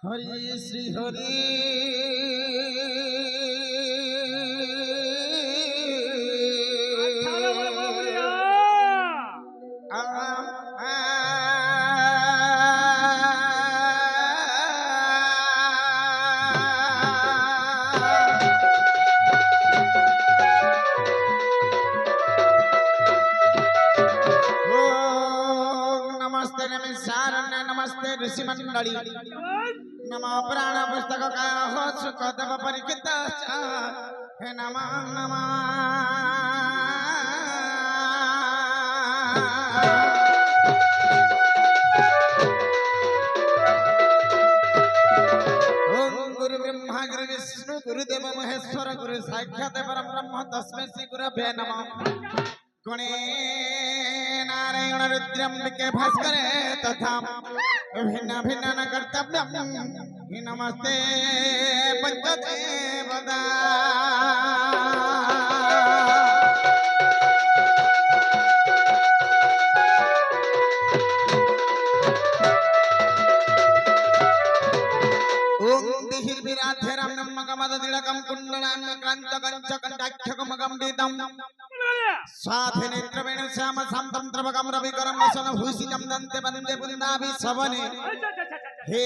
हरि श्री हरि नमस्ते नमस्कार नमस्ते ऋषि मंडली नमो प्राण पुस्तक का हो सुख देव परिचित हे नमः नमः ओम गुरु ब्रह्मा गुरु विष्णु गुरुदेव महेश्वर गुरु साक्षात् परब्रह्म तस्मै श्री गुरवे नमः गुणे नारायण रुद्रम्बिके भास्करे तथा भिन्न भिन्न न कर्तव्यम नमस्ते पंचदेवता ओम दिहिर्विराधेरं नमगमददिलकं कुण्डलां क्रान्तकञ्चकण्डाख्यकमगं वेदं स्वाधिनेत्रवेण श्याम शान्तं द्रवकं रविकरं वसनभूषितं दन्ते वन्दे वृन्दावि सवने हे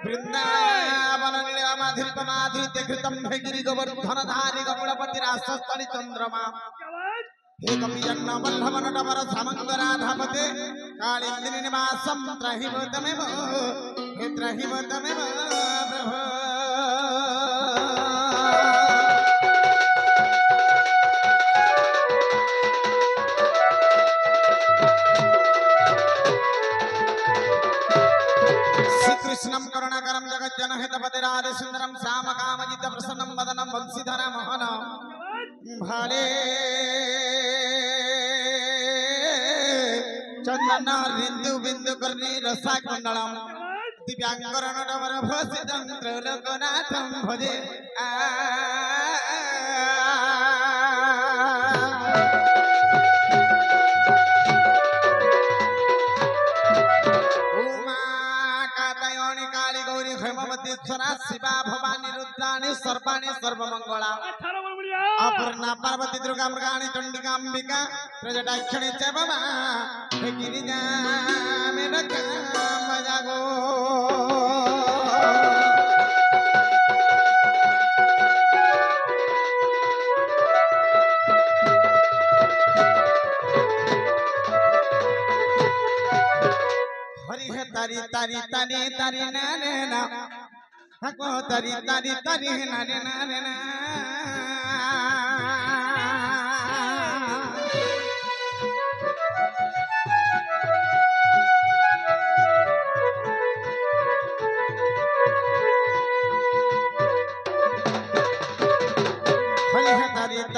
वृन्दावन नीलमाधुर्यमाधुर्य घृतं भगिरि गोवर्धनधारि गरुडपतिरास्तस्थलि चन्द्रमा हे कपिजन्न वल्लभ नटवर समङ्गराधापते कालिन्दिनि निवासं त्रहिव तमेव हे त्रहिव तमेव प्रभो श्रीकृष्णं करुणाकरं जगज्जनहितपतिरादि सुन्दरं श्यामकामजित प्रसन्नं वदनं वंशीधर मोहनं भाले चंदन रिंदु बिंदु कर्णी रसा कुंडलम दिव्यांकरण डवर भसितं त्रैलोकनाथं भजे उमा कातयोनि काली गौरी हेमवती स्वरा शिवा भवानी रुद्राणी सर्वाणी सर्वमंगला अपूर्णा पार्वती दुर्गा मृगाणी चंडिका अंबिका प्रजटाक्षणी च बाबा हे गिरिजा मेरा काम जागो हरि है तारी तारी तारी तारी ना रे ना हको तारी तारी तारी ना रे ना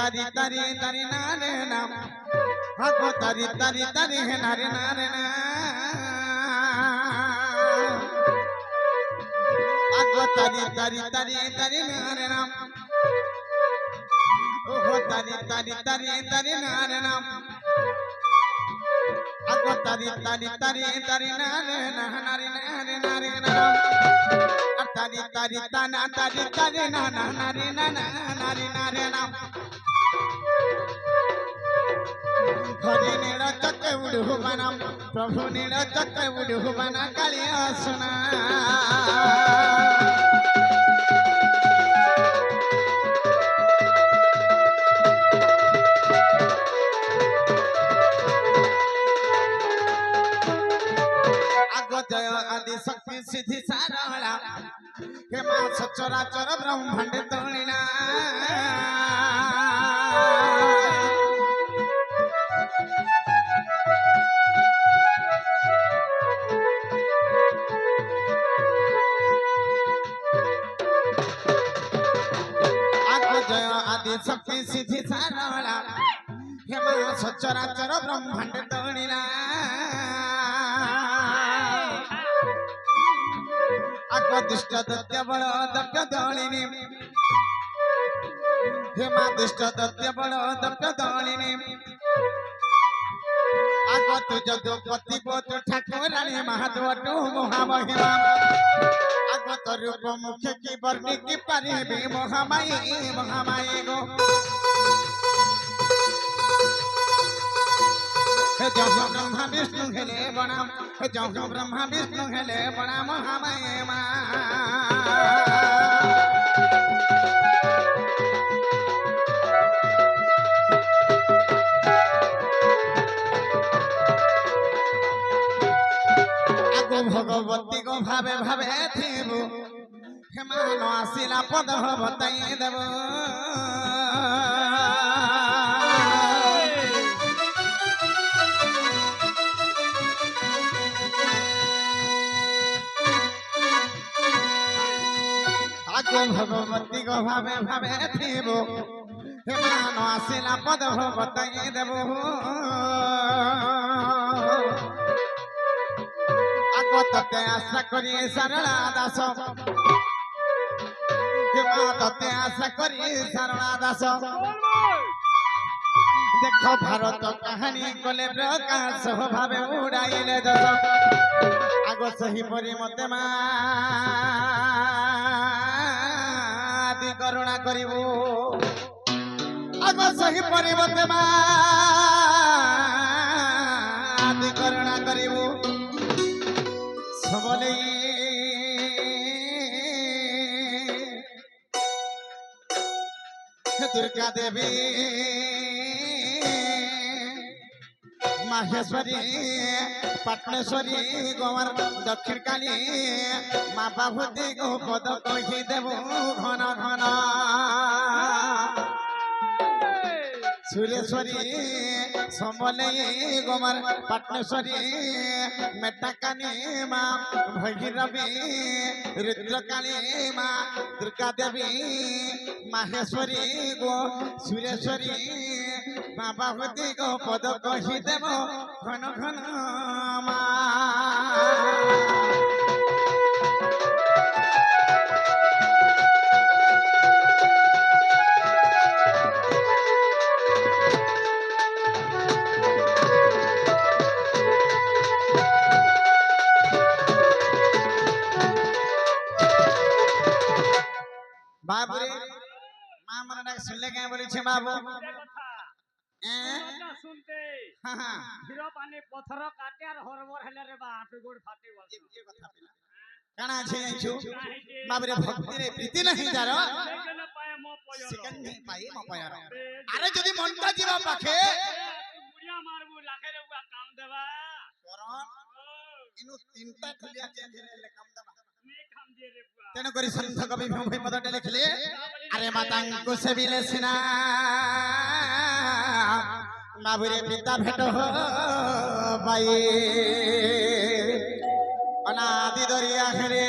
तारी तारी तारी ना रे ना हको तारी तारी तारी है ना रे ना हको तारी तारी तारी तारी ना रे ना ओहो तारी तारी तारी तारी ना रे ना हको तारी तारी तारी तारी ना रे ना तारी तारी ताना तारी तारी ना रे ना हरि नील चक्र उड़ुबना प्रभु नील चक्र उड़ुबना कालिया सुना जय आदि शक्ति सिद्धि सारला हे मा सचराचर ब्रह्मांड तोलिना जय आदि शक्ति सिद्धि सारवला हेमा सचराचर ब्रह्मांड तोड़िला अगदिष्ट दत्य बल दप्य दलिनी हेमा दिष्ट दत्य बल दप्य दलिनी आगत जगपति गोत ठाकुरानी महादवटु महामहिमा आगत रूप मुख्य की वर्णी की परिबे महामाई महामाई गो हे जहाँ ब्रह्मा विष्णु हेले बना हे जहाँ ब्रह्मा विष्णु हेले बना महामाई माँ भगवती को भावे भावे थीबु हेमान आसिला पद बताई देव आगो भगवती को भावे भावे थीबु हेमान आसिला पद बताई देव तते आशा करी सारला दास तते आशा करी सारला दास देख भारत कहानी कले प्रकाश भावे उड़ाइले दस आग सही परी मते मादी करुणा करिबो आग सही परी मते मादी करुणा करिबो सबले दुर्गा देवी माहेश्वरी पटनेश्वरी गोवर दक्षिण काली माँ बाबूती को पद कही देव घन घन सुरेश्वरी समलई गोमर पटनेश्वरी मेटाकानी माँ भगीरवी रुद्रकाली माँ दुर्गा देवी माहेश्वरी गो सुरेश्वरी माँ बाबूती को पद कही देव घन घन माँ बाबू रे मां मन ना सुनले के बोली छे बाबू सुनते हां हीरो पानी पत्थर काटे और हरबर हेले रे बाप गोड़ फाटे बोल ये कथा काना छे छु बाबू रे भक्ति रे प्रीति नहीं जारो सेकंड नहीं पाई म पयार अरे जदी मनता जीवा पाखे बुढ़िया मारबू लाखे रे बुआ काम देबा करन इनु तीनटा खुलिया चेंज रे काम देबा तेन करी संत कवि भई पदटे लिखले अरे मातांको सेविले सिना बाबुरे पिता भेट हो बाई अनादि दरिया खरे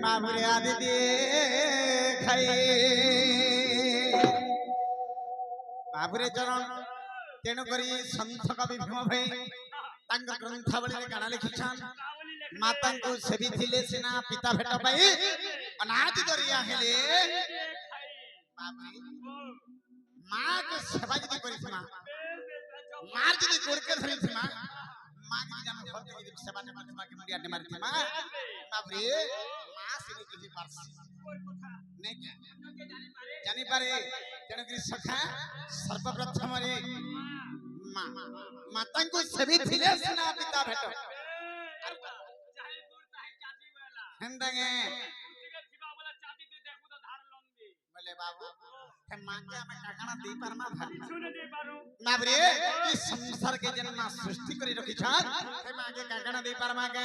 बाबुरे आदि दे खाई बाबुरे चरण तेन करी संत कवि भई तांग ग्रंथावली रे गाना लिखिछन माता को सेवी थिले सिना पिता भेट पाई अनादि दरिया हेले माँ के सेवा जदी करिथमा मार जदी गोड़ के धरिथमा माँ के जन भक्त जदी सेवा ने माने माँ के मुड़िया ने मारिथमा बाबरे माँ से किछि पारसी नहीं जानी पारे तेन कि सखा सर्वप्रथम रे माँ माता को सेवी थिले सिना पिता भेट हंदगे बोले बाबू हे मां के हमें काकना दे परमा भाई सुन दे पारो बाबरे इस संसार के जन्म सृष्टि करी रखी छन हे मां के काकना दे परमा के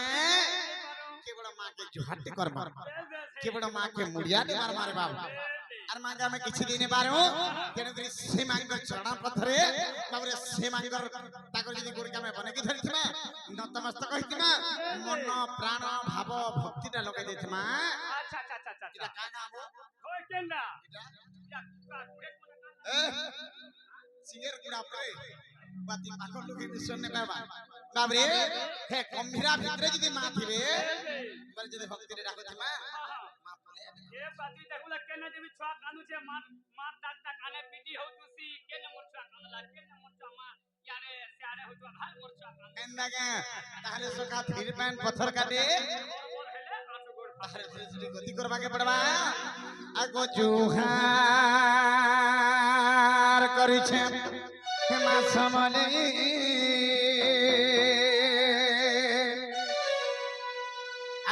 केवल मां के जुहाट करबा केवल मां के मुड़िया दे मार मारे बाबू আর মাঙ্গা আমি কিছু দিনে পারু তেণু করে সে মাঙ্গর চরণ পথরে তারপরে সে মাঙ্গর তাকর যদি গুড়ি কামে বনেকি ধরিথিমা নতমস্তক হইতিমা মন প্রাণ ভাব ভক্তিটা লগাই দেথিমা আচ্ছা আচ্ছা আচ্ছা আচ্ছা এটা কা নাম ওই কেননা এটা ইয়া কুড়ে কোনা এ সিঙ্গের গুড়া পরে বাতি পাকর লোকে মিশন নে বাবা বাবরে হে গম্ভীরা ভিতরে যদি মা থিবে এবার যদি ভক্তিরে ডাকুথিমা মা বলে এ পাতি দেখুলা কেন দেবি ছুয়া কানুছে মার ডাকটা কানে পিটি হউতুছি কেন মোর ছুয়া কানলা কেন মোর ছুয়া মা ইয়ারে সিয়ারে হউতুয়া ভাই মোর ছুয়া কান এন্দাকে তাহলে সকা থির প্যান পথর কাটে ওর হেলে আটু গোড় বাহারে ধীরে ধীরে গতি করবাকে পড়বা আগো জুহার করিছে মা সমলে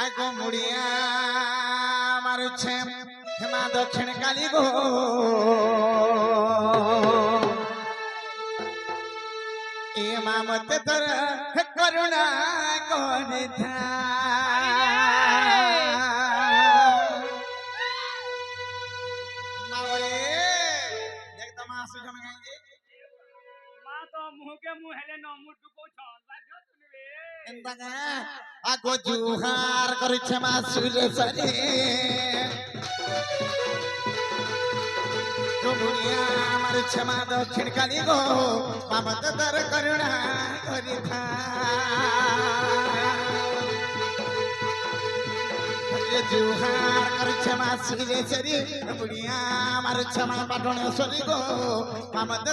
আগো মুড়িয়া মারুছে মা দক্ষিণ কালী গো এ মা মতে তোর করুণা করিথা মা তো মুহকে মুহ হেলে ন মুহ ডুকো ছন বাজো তুনিবে আগো জুহার করিছে মা সুরেশ্বরী ডুবুরিয়া আমার ক্ষমা দক্ষিণ কালী গো মামত দর করুণা করিথা জুহার করিছে মা সুরেশ্বরী ডুবুরিয়া আমার ক্ষমা পাটনেশ্বরী গো মামত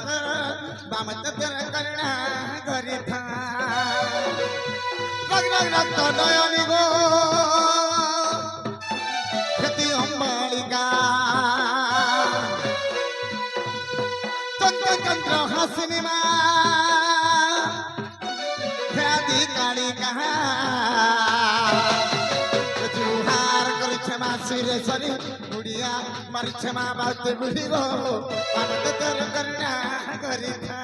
দর করুণা করিথা রক্ত নয়নী গো ক্ষতি অম্বালিকা চন্দ্র হাসিনী মা খ্যাতি কালিকা জুহার করিছে মা সুরেশ্বরী বুড়িয়া মারিছে মা বাতে বুড়ি গো আমাকে তোর করুণা করিথা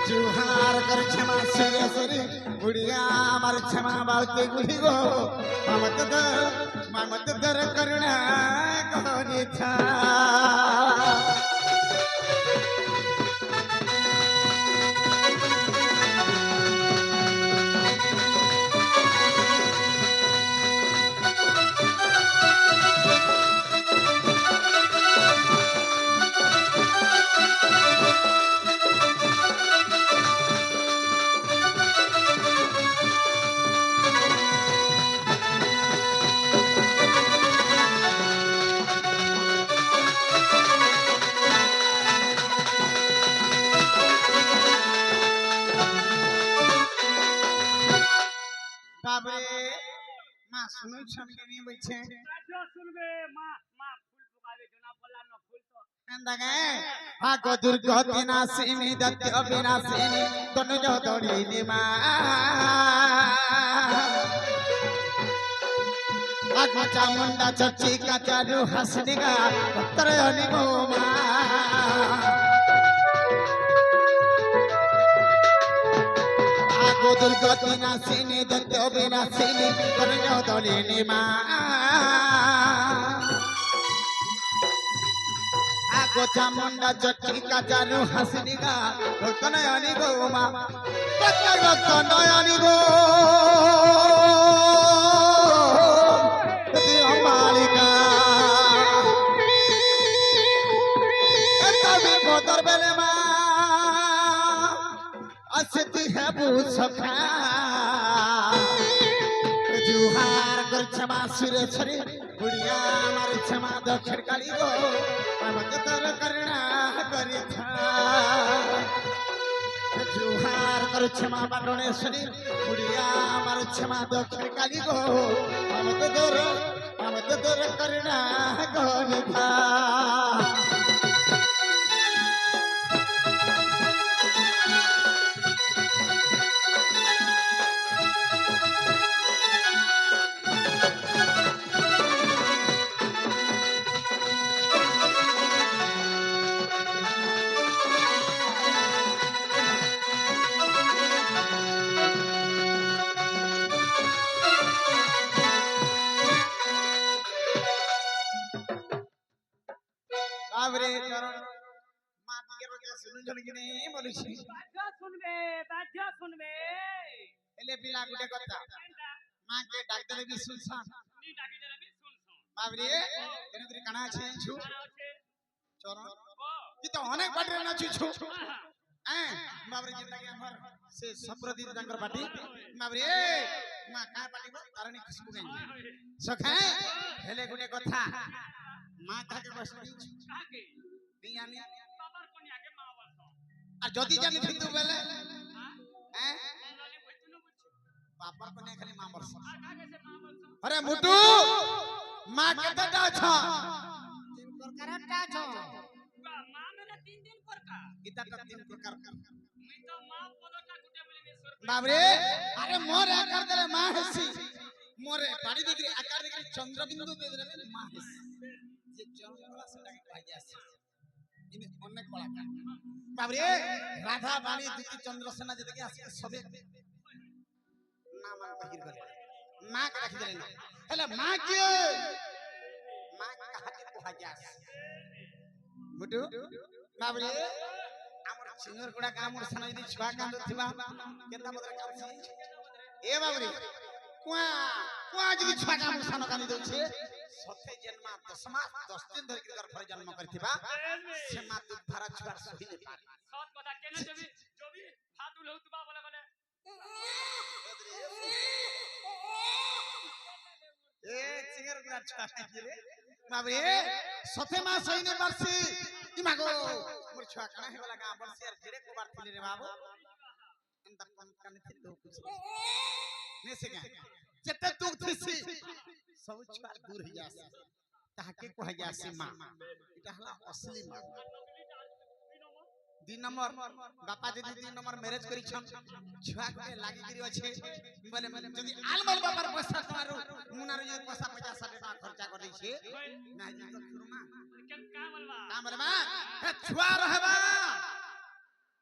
জুহার করিছে মা সুরেশ্বরী বুড়িয়া মারিছে মা বাতে বুড়ি গো আমাকে তোর করুণা করিথা বাবরে মা শুনুন সঙ্গে নিয়ে বলছে বাজো শুনবে মা মা ফুল পোকাবে জনা পড়লা ন ফুল তো এন্দাকে আগো দুর্গতি নাশিনী দত্ত বিনাশিনী তনুজ দড়িনি মা আগো চামুন্ডা চচ্চি কাচারু হাসনিগা ভক্তরয়নি গো মা আগো দুর্গতি নাশিনী দত্ত বিনাশিনী তনুজ দড়িনি মা আগো চামুন্ডা চচ্চি কাচারু হাসনিগা ভক্ত নয়নি গো মা ভক্ত নয়নি গো অম্বালিকা তবে পদর বেলে মা আসতি হেবু সখা জুহার করছে মা সুরেশ্বরী বুড়িয়া আমার ক্ষমা দক্ষিণ কালী গো আমাকে তোর করুণা করিথা জুহার করছে মা পাটনেশ্বরী বুড়িয়া আমার ক্ষমা দক্ষিণ কালী গো আমাকে তোর করুণা করিথা बाबरे चरण माँ टिके रोजे सुनु जन कि नहीं बोली छी बाध्य सुनबे एले पिला गुटे कथा केनटा माँ के डाक देले भी सुनसान नी डाकी देला बे सुन बाबरे तेनकरी काना छै छु काना আছে चरण ओ कि तो अनेक बाटरे न छु आहा बाबरे जेता के हमर से संप्रति तंकर पाटी बाबरे माँ का पाटी तारणी खुशबू गई सखा हेले गुटे कथा माँ का के बस काके दियानी बाबर कोनी आगे मां बस आ जदी जानी थितु बेले हां हैं नाले भइतुनु बुझ बापर कोने खाली माँ बस आ काके से मां बस अरे मुटू माँ केतटा छ तीन प्रकारटा छ मां मेरे 3 प्रकार गीताटा 3 प्रकार मुई तो मां पदटा गुटे बोली ईश्वर बाबरे अरे मोर आकार देले माँ हेसी मोरे बाड़ी दिगरी आकार दिगरी चंद्रबिंदु दे देले माँ हेसी जे चंद्रकला सेटा के कहि जासी इने अनेक कलाकार बाबरे राधा बाणी दुती चंद्रसेना जते के आसी सबे नाम बहिर गले माँ के रखि देले हेले माँ के माँ कहा के कहा जासी मुटु बाबरे हमर सिंगर गुडा कामर सना यदि छुआ कांद थिबा केता बदर काम छी ए बाबरे कुआ कुआ यदि छुआ कामर सना कांद दउ छे सते जन्मा 10 दिन धरि कर फर जन्म करथिबा से मा दुख भरा छुआ सही ने सत कथा केने जो भी फातुल होतबा बोले बोले ए सिंगर गुडा छुआ कांद रे बाबरे सते मा सही ने बरसी इमागो मोर छुआ काना हे वाला का बरसी यार जेरे को बार थिले रे बाबू अंत कम काने थे दो कुछ ने से का जते दुख थिसी सब छुआ दूर हो जासी ताके को हो जासी मां इटा हला असली मां दिन नंबर बापा दीदी 3 नंबर मैरिज करी छन छुआ के लागी गिरी अछि बोले जदी आलमल बापर पैसा मारो मुनारो जे पैसा 50-60 टाका खर्चा कर दै छे ना जी तो खुरमा केन का बोलबा का बोलबा हे छुआ रहबा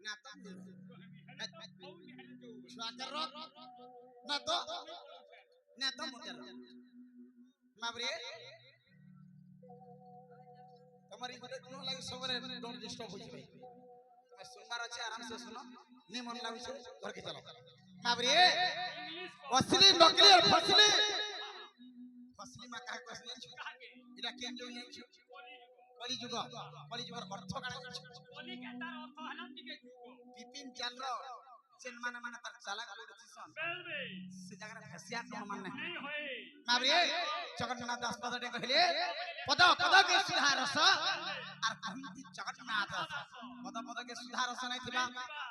ना तो छुआ कर ना तो मुटर बाबरे तुम्हारी गुटे कोनो लागि सबरे डोंट डिस्टर्ब होई छै तुम्हें सोमवार আছে आराम से सुनो नी मन लागु छै घर के चलो बाबरे असली नकली और फसली मा काहे कसली छु काके इटा केन जो छु कली जुग अर्थ काणे छु बोली के तार अर्थ हला टिके जुगो बिपिन चंद्र सेन माने तार चालाक लोग छिसन बेलबे से जगह हसिया कोन माने नहीं होए बाबरे जगन्नाथ दास पदटे कहले पद के सुधार रस आर कहंती जगन्नाथ पद के सुधार रस नै थिबा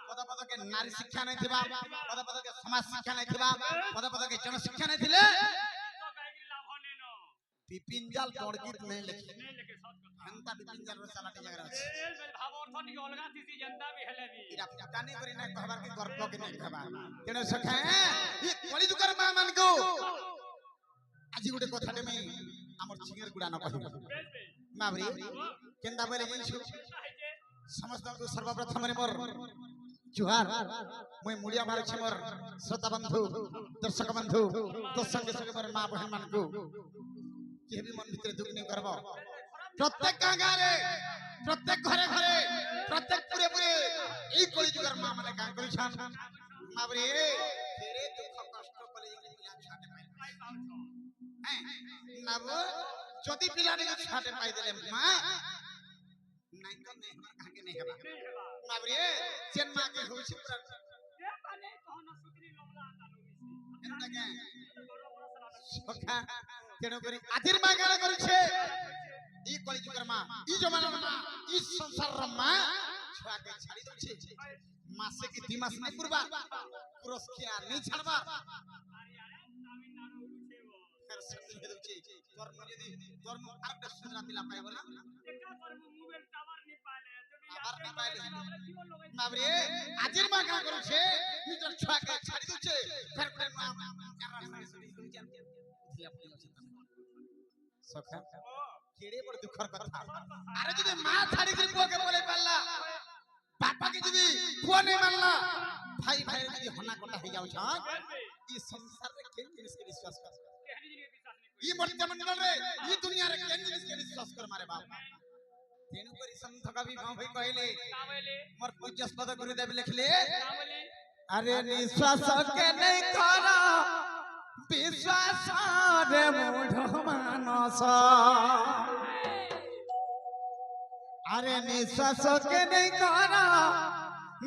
पद के नारी शिक्षा नै थिबा पद के समाज शिक्षा नै थिबा पद के जन शिक्षा नै थिले तो काइगिरी लाभ होने न पिपिंजाल तोड़गीत नै लिखि नहीं लेके सत कथा हंता पिपिंजाल रसालाटी जगह अछि बेल भाव अर्थ टिके अलगा थीसी जनता भी हेले भी इरा काने करी नै कहबार के गर्व के नै कहबार तेने सखा ई कली दुकर मा मान को আজি गुटे कथाटे में हमर सिंगर गुडा न कहि बेलबे बाबरे केंदा बेले जइछु काहे समस्त को सर्वप्रथम रे मोर जुहार মই मुड़िया मारे छ मोर श्रोता बंधु दर्शक बंधु तो संगे संगे मोर मां बहन मान को के भी मन भीतर दुख नहीं करबो प्रत्येक गांगारे प्रत्येक घरे घरे प्रत्येक पूरे पूरे ई कली जुगर मां माने का करि छन बाबरे तेरे दुख कष्ट कले पिला छाटे पाई हैं नाबो जदी पिला ने छाटे पाई देले मां नहीं तो नहीं काहे नहीं हेबा नहीं हेबा बाबरे चेन मां के होई छै पूरा ये माने कहना सुतरी लमला आता लोगी एंता के बड़ा बड़ा सलाह सखा तेनो करी आदिर मां गाना करि छै ई कली जुगर मां ई जमाना मां ई संसार र मां छुआ के छाड़ी दउ छै मासे के 2 मास नहीं पुरबा पुरस के नहीं छाड़बा अरे यार तमिलनाडु उड़ुछे वो फिर सती दउ छै तोर न यदि तोर न आरटा सुजरा पिला पाए बोला देखा पर मोबाइल टावर नहीं पाले जब टावर नहीं पाले। हमरा जीवन लोग बाबरे आदिर मां का करू छै निजर छुआ के छाड़ी दउ छै फिर कोन नाम एरा संगे सुनी दउ छै उथिला पड़ी छै सखा केड़े बड़ दुखर कथा अरे जदि मां छाड़ी के पुआ के बोले पाला बापा के जदि पुआ नहीं मानला भाई भाई जदि हना कोटा हो जाउ छ ई संसार रे केन जिनिस के विश्वास कर कहनी जी विश्वास नहीं ई मर्त्य मंडल रे ई दुनिया रे केन जिनिस के विश्वास कर मारे बाप तेणु करी संत कवि कौन भाई कहले का बोले मोर पूज्यस्पद गुरुदेव लिखले का बोले अरे निश्वास के नहीं करा विश्वास रे मूढ़ मानस अरे निश्वास के नहीं करा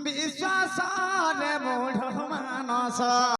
विश्वास रे मूढ़ मानस